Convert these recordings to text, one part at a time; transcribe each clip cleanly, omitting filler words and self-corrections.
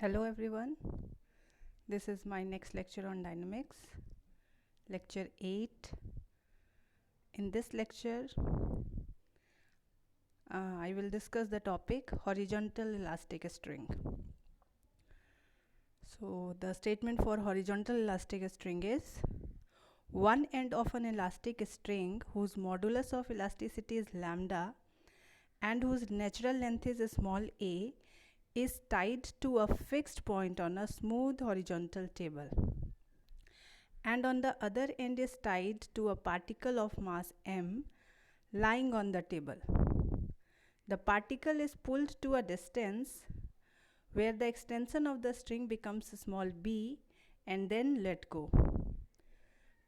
Hello everyone, this is my next lecture on dynamics, lecture 8. In this lecture, I will discuss the topic horizontal elastic string. So the statement for horizontal elastic string is one end of an elastic string whose modulus of elasticity is lambda and whose natural length is small a is tied to a fixed point on a smooth horizontal table, and on the other end is tied to a particle of mass m lying on the table. The particle is pulled to a distance where the extension of the string becomes small b and then let go.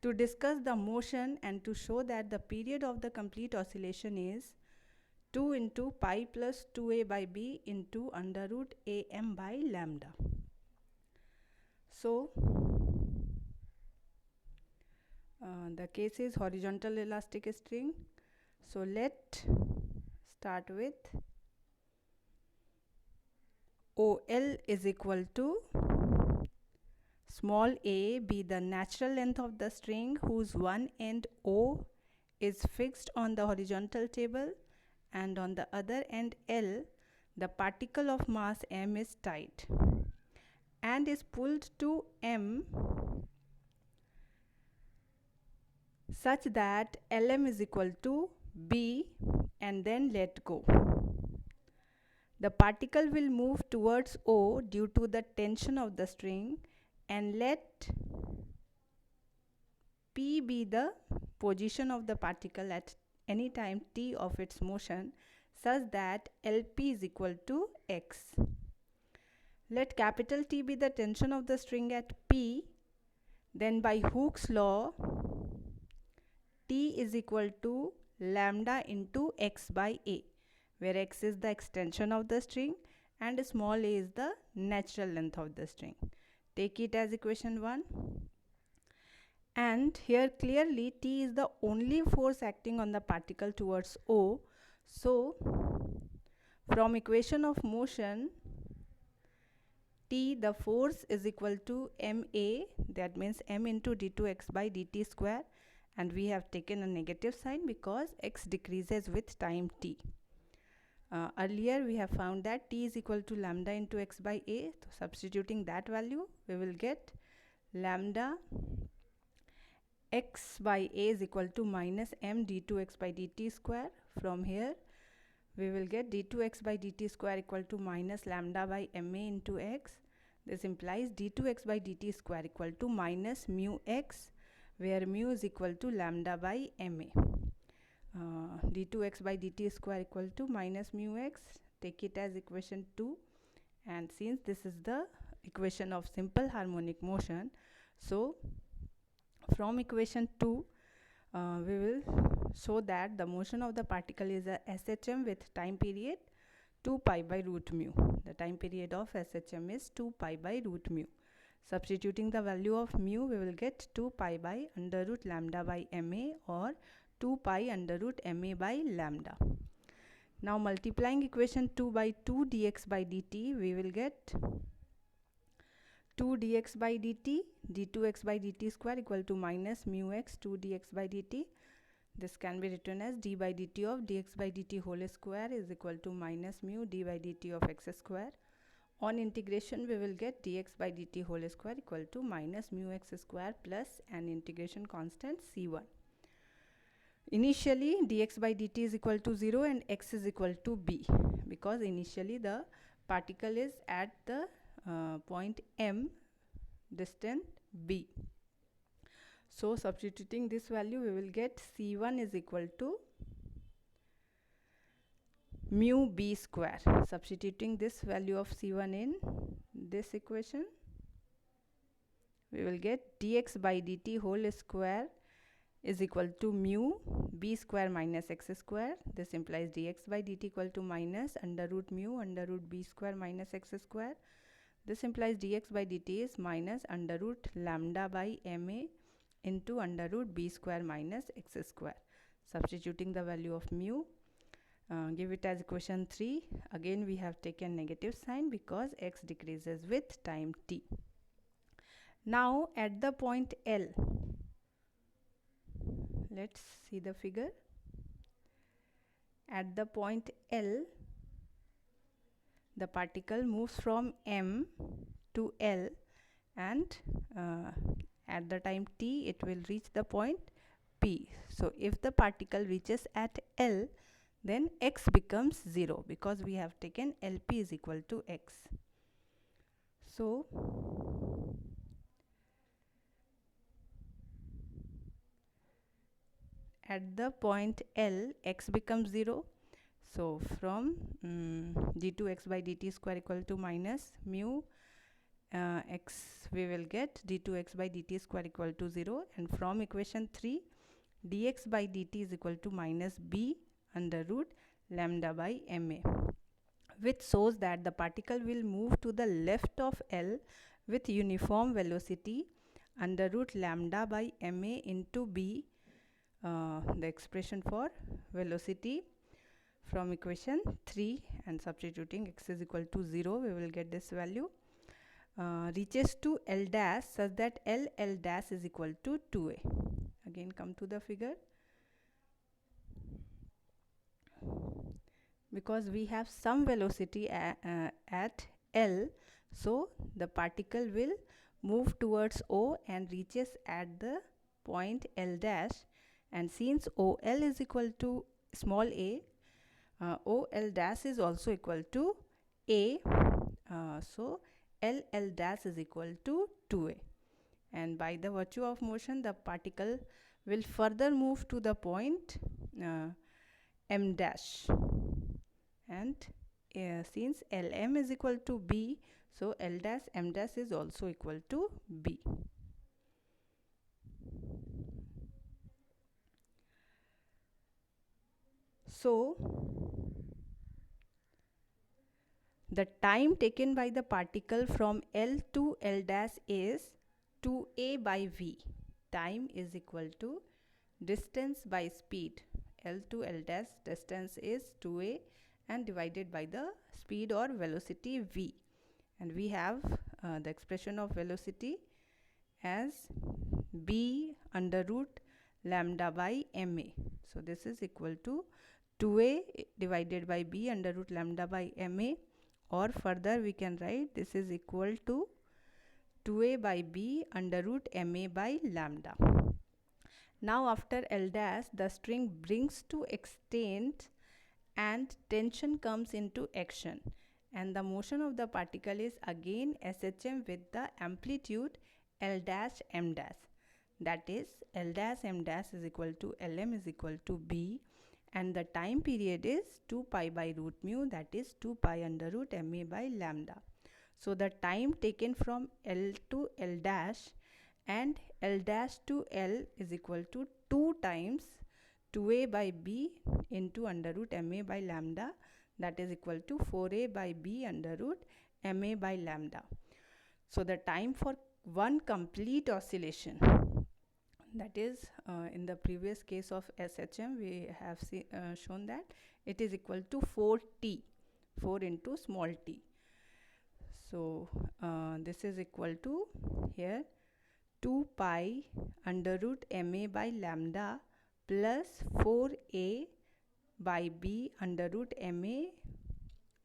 To discuss the motion and to show that the period of the complete oscillation is 2 into pi plus 2a by b into under root am by lambda. So, the case is horizontal elastic string. So, let's start with OL is equal to small a be the natural length of the string whose one end O is fixed on the horizontal table, and on the other end L the particle of mass m is tied and is pulled to m such that Lm is equal to b and then let go. The particle will move towards O due to the tension of the string, and let P be the position of the particle at any time t of its motion such that Lp is equal to x. Let capital T be the tension of the string at P, then by Hooke's law T is equal to lambda into x by a, where x is the extension of the string and small a is the natural length of the string. Take it as equation 1. And here clearly T is the only force acting on the particle towards O. So, from equation of motion, T, the force, is equal to ma, that means m into d2x by dt square, and we have taken a negative sign because x decreases with time t. Earlier we have found that t is equal to lambda into x by a. So substituting that value, we will get lambda x by a is equal to minus m d2x by dt square. From here we will get d2x by dt square equal to minus lambda by ma into x. This implies d2x by dt square equal to minus mu x, where mu is equal to lambda by ma. D2x by dt square equal to minus mu x. Take it as equation 2, and since this is the equation of simple harmonic motion, so from equation 2 we will show that the motion of the particle is a SHM with time period 2 pi by root mu. The time period of SHM is 2 pi by root mu. Substituting the value of mu, we will get 2 pi by under root lambda by ma, or 2 pi under root ma by lambda. Now multiplying equation 2 by 2 dx by dt, we will get 2 dx by dt, d2x by dt square equal to minus mu x 2 dx by dt. This can be written as d by dt of dx by dt whole square is equal to minus mu d by dt of x square. On integration, we will get dx by dt whole square equal to minus mu x square plus an integration constant c1. Initially, dx by dt is equal to 0 and x is equal to b, because initially the particle is at the point m, distant b. So, substituting this value, we will get c1 is equal to mu b square. Substituting this value of c1 in this equation, we will get dx by dt whole square is equal to mu b square minus x square. This implies dx by dt equal to minus under root mu under root b square minus x square. This implies dx by dt is minus under root lambda by ma into under root b square minus x square. Substituting the value of mu, Give it as equation 3. Again we have taken negative sign because x decreases with time t. Now at the point L, let's see the figure. At the point L, the particle moves from m to L, and at the time t it will reach the point P. So if the particle reaches at L, then x becomes 0 because we have taken Lp is equal to x. So at the point L, x becomes 0. So from d2x by dt square equal to minus mu x, we will get d2x by dt square equal to 0, and from equation 3 dx by dt is equal to minus b under root lambda by ma, which shows that the particle will move to the left of L with uniform velocity under root lambda by ma into b, the expression for velocity from equation 3, and substituting x is equal to 0, we will get this value. Reaches to L dash such that L dash is equal to 2a. Again come to the figure. Because we have some velocity at L, so the particle will move towards O and reaches at the point L dash, and since OL is equal to small a, OL dash is also equal to a, so LL dash is equal to 2a, and by the virtue of motion the particle will further move to the point M dash, and since Lm is equal to b, so L dash M dash is also equal to b. So the time taken by the particle from L to L dash is 2a by v. Time is equal to distance by speed. L to L dash distance is 2a and divided by the speed or velocity v, and we have the expression of velocity as b under root lambda by ma. So this is equal to 2a divided by b under root lambda by ma, or further we can write this is equal to 2a by b under root ma by lambda. Now after L dash, the string brings to extent and tension comes into action, and the motion of the particle is again SHM with the amplitude L dash M dash, that is L dash M dash is equal to Lm is equal to b, and the time period is 2 pi by root mu, that is 2 pi under root ma by lambda. So the time taken from L to L dash and L dash to L is equal to 2 times 2a by b into under root ma by lambda, that is equal to 4a by b under root ma by lambda. So the time for one complete oscillation, that is in the previous case of SHM we have shown that it is equal to 4t, 4 into small t. So this is equal to here 2 pi under root ma by lambda plus 4a by b under root ma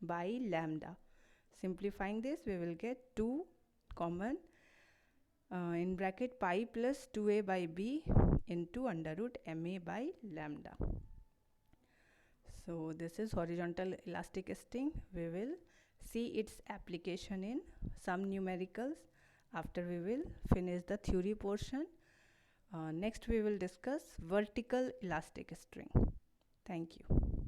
by lambda. Simplifying this, we will get 2 common in bracket pi plus 2a by b into under root ma by lambda. So this is horizontal elastic string. We will see its application in some numericals after we will finish the theory portion. Next we will discuss vertical elastic string. Thank you.